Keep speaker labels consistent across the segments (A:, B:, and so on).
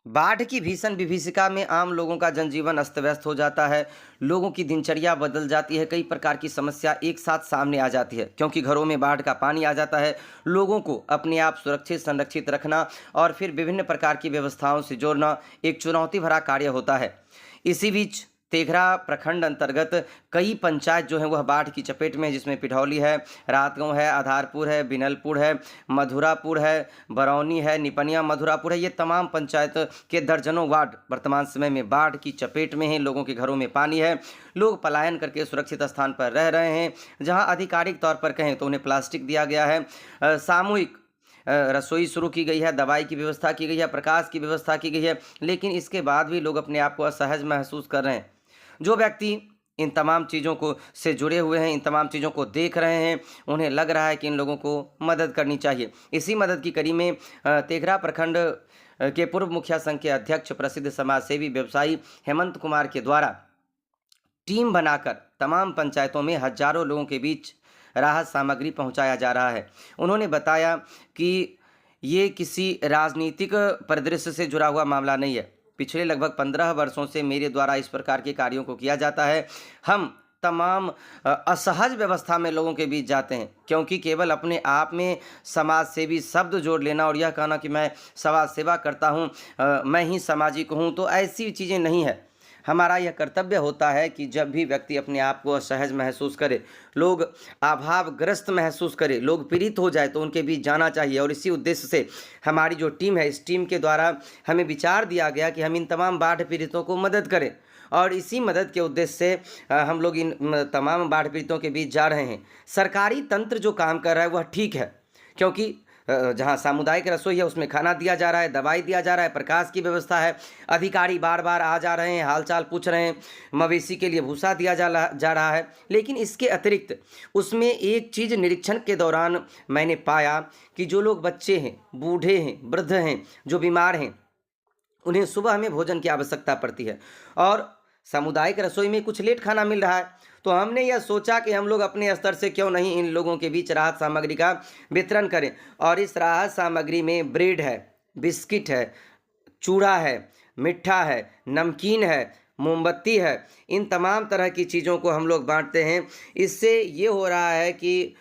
A: बाढ़ की भीषण विभीषिका में आम लोगों का जनजीवन अस्त व्यस्त हो जाता है। लोगों की दिनचर्या बदल जाती है। कई प्रकार की समस्या एक साथ सामने आ जाती है क्योंकि घरों में बाढ़ का पानी आ जाता है। लोगों को अपने आप सुरक्षित संरक्षित रखना और फिर विभिन्न प्रकार की व्यवस्थाओं से जोड़ना एक चुनौती भरा कार्य होता है। इसी बीच तेघरा प्रखंड अंतर्गत कई पंचायत जो है वह बाढ़ की चपेट में है, जिसमें पिठौली है, रातगांव है, आधारपुर है, बिनलपुर है, मधुरापुर है, बरौनी है, निपनिया मधुरापुर है। ये तमाम पंचायत के दर्जनों वार्ड वर्तमान समय में बाढ़ की चपेट में हैं। लोगों के घरों में पानी है। लोग पलायन करके सुरक्षित स्थान पर रह रहे हैं। जहां आधिकारिक तौर पर कहें तो उन्हें प्लास्टिक दिया गया है, सामूहिक रसोई शुरू की गई है, दवाई की व्यवस्था की गई है, प्रकाश की व्यवस्था की गई है, लेकिन इसके बाद भी लोग अपने आप को असहज महसूस कर रहे हैं। जो व्यक्ति इन तमाम चीज़ों को से जुड़े हुए हैं, इन तमाम चीज़ों को देख रहे हैं, उन्हें लग रहा है कि इन लोगों को मदद करनी चाहिए। इसी मदद की कड़ी में तेघरा प्रखंड के पूर्व मुखिया संघ के अध्यक्ष प्रसिद्ध समाजसेवी व्यवसायी हेमंत कुमार के द्वारा टीम बनाकर तमाम पंचायतों में हजारों लोगों के बीच राहत सामग्री पहुंचाया जा रहा है। उन्होंने बताया कि ये किसी राजनीतिक परिदृश्य से जुड़ा हुआ मामला नहीं है। पिछले लगभग 15 वर्षों से मेरे द्वारा इस प्रकार के कार्यों को किया जाता है। हम तमाम असहज व्यवस्था में लोगों के बीच जाते हैं क्योंकि केवल अपने आप में समाज सेवी शब्द जोड़ लेना और यह कहना कि मैं समाज सेवा करता हूँ, मैं ही सामाजिक हूँ, तो ऐसी चीज़ें नहीं है। हमारा यह कर्तव्य होता है कि जब भी व्यक्ति अपने आप को असहज महसूस करे, लोग अभावग्रस्त महसूस करे, लोग पीड़ित हो जाए, तो उनके बीच जाना चाहिए। और इसी उद्देश्य से हमारी जो टीम है, इस टीम के द्वारा हमें विचार दिया गया कि हम इन तमाम बाढ़ पीड़ितों को मदद करें और इसी मदद के उद्देश्य से हम लोग इन तमाम बाढ़ पीड़ितों के बीच जा रहे हैं। सरकारी तंत्र जो काम कर रहा है वह ठीक है क्योंकि जहाँ सामुदायिक रसोई है उसमें खाना दिया जा रहा है, दवाई दिया जा रहा है, प्रकाश की व्यवस्था है, अधिकारी बार बार आ जा रहे हैं, हालचाल पूछ रहे हैं, मवेशी के लिए भूसा दिया जा रहा है। लेकिन इसके अतिरिक्त उसमें एक चीज़ निरीक्षण के दौरान मैंने पाया कि जो लोग बच्चे हैं, बूढ़े हैं, वृद्ध हैं, जो बीमार हैं, उन्हें सुबह में भोजन की आवश्यकता पड़ती है और सामुदायिक रसोई में कुछ लेट खाना मिल रहा है। तो हमने यह सोचा कि हम लोग अपने स्तर से क्यों नहीं इन लोगों के बीच राहत सामग्री का वितरण करें। और इस राहत सामग्री में ब्रेड है, बिस्किट है, चूड़ा है, मिठा है, नमकीन है, मोमबत्ती है, इन तमाम तरह की चीज़ों को हम लोग बांटते हैं। इससे ये हो रहा है कि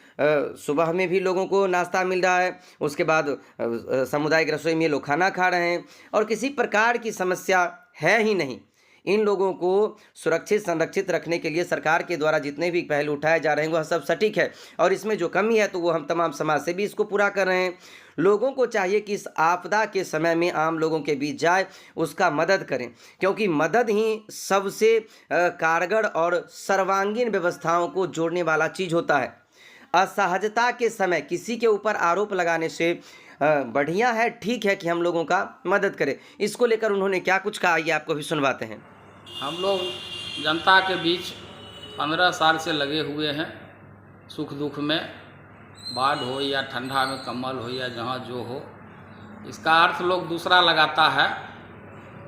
A: सुबह में भी लोगों को नाश्ता मिल रहा है, उसके बाद सामुदायिक रसोई में लोग खाना खा रहे हैं और किसी प्रकार की समस्या है ही नहीं। इन लोगों को सुरक्षित संरक्षित रखने के लिए सरकार के द्वारा जितने भी पहल उठाए जा रहे हैं वह सब सटीक है और इसमें जो कमी है तो वो हम तमाम समाज से भी इसको पूरा कर रहे हैं। लोगों को चाहिए कि इस आपदा के समय में आम लोगों के बीच जाए, उसका मदद करें क्योंकि मदद ही सबसे कारगर और सर्वांगीण व्यवस्थाओं को जोड़ने वाला चीज़ होता है। असहजता के समय किसी के ऊपर आरोप लगाने से बढ़िया है, ठीक है कि हम लोगों का मदद करें। इसको लेकर उन्होंने क्या कुछ कहा, ये आपको भी सुनवाते हैं।
B: हम लोग जनता के बीच 15 साल से लगे हुए हैं, सुख दुख में, बाढ़ हो या ठंडा में कम्बल हो या जहाँ जो हो, इसका अर्थ लोग दूसरा लगाता है।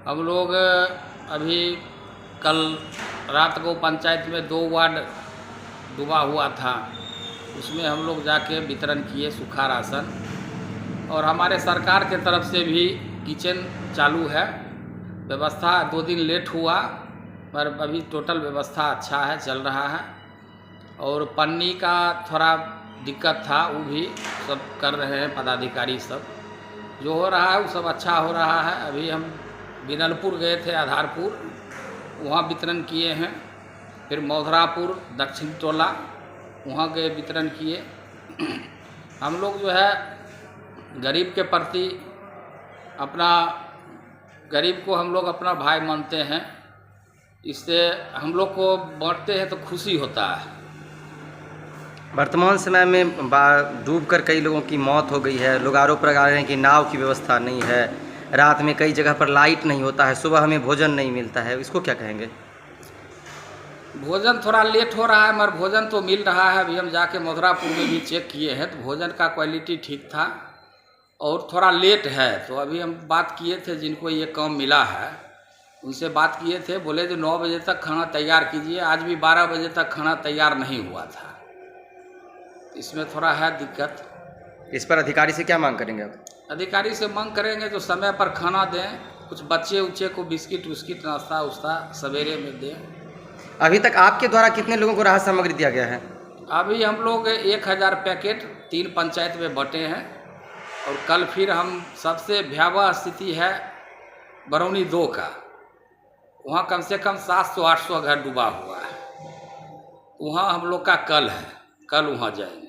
B: हम लोग अभी कल रात को पंचायत में 2 वार्ड डूबा हुआ था, उसमें हम लोग जाके वितरण किए सूखा राशन और हमारे सरकार के तरफ से भी किचन चालू है। व्यवस्था 2 दिन लेट हुआ पर अभी टोटल व्यवस्था अच्छा है, चल रहा है। और पन्नी का थोड़ा दिक्कत था, वो भी सब कर रहे हैं पदाधिकारी सब। जो हो रहा है वो सब अच्छा हो रहा है। अभी हम बिनलपुर गए थे, आधारपुर, वहाँ वितरण किए हैं। फिर मधुरापुर दक्षिण टोला वहाँ गए वितरण किए। हम लोग जो है गरीब के प्रति अपना, गरीब को हम लोग अपना भाई मानते हैं, इससे हम लोग को बांटते हैं तो खुशी होता है।
A: वर्तमान समय में डूबकर कई लोगों की मौत हो गई है। लोग आरोप लगा रहे हैं कि नाव की व्यवस्था नहीं है, रात में कई जगह पर लाइट नहीं होता है, सुबह हमें भोजन नहीं मिलता है, इसको क्या कहेंगे?
B: भोजन थोड़ा लेट हो रहा है मगर भोजन तो मिल रहा है। अभी हम जाके मधुरापुर में भी चेक किए हैं तो भोजन का क्वालिटी ठीक था और थोड़ा लेट है। तो अभी हम बात किए थे जिनको ये काम मिला है, उनसे बात किए थे, बोले जो 9 बजे तक खाना तैयार कीजिए। आज भी 12 बजे तक खाना तैयार नहीं हुआ था, इसमें थोड़ा है दिक्कत।
A: इस पर अधिकारी से क्या मांग करेंगे आप?
B: अधिकारी से मांग करेंगे तो समय पर खाना दें, कुछ बच्चे उच्चे को बिस्किट उस्किट नाश्ता उस्ता सवेरे में दें।
A: अभी तक आपके द्वारा कितने लोगों को राहत सामग्री दिया गया है?
B: अभी हम लोग 1000 पैकेट 3 पंचायत में बंटे हैं और कल फिर हम सबसे भयावह स्थिति है बरौनी 2 का, वहाँ कम से कम 700-800 घर डूबा हुआ है। वहाँ हम लोग का कल है, कल वहाँ जाएंगे।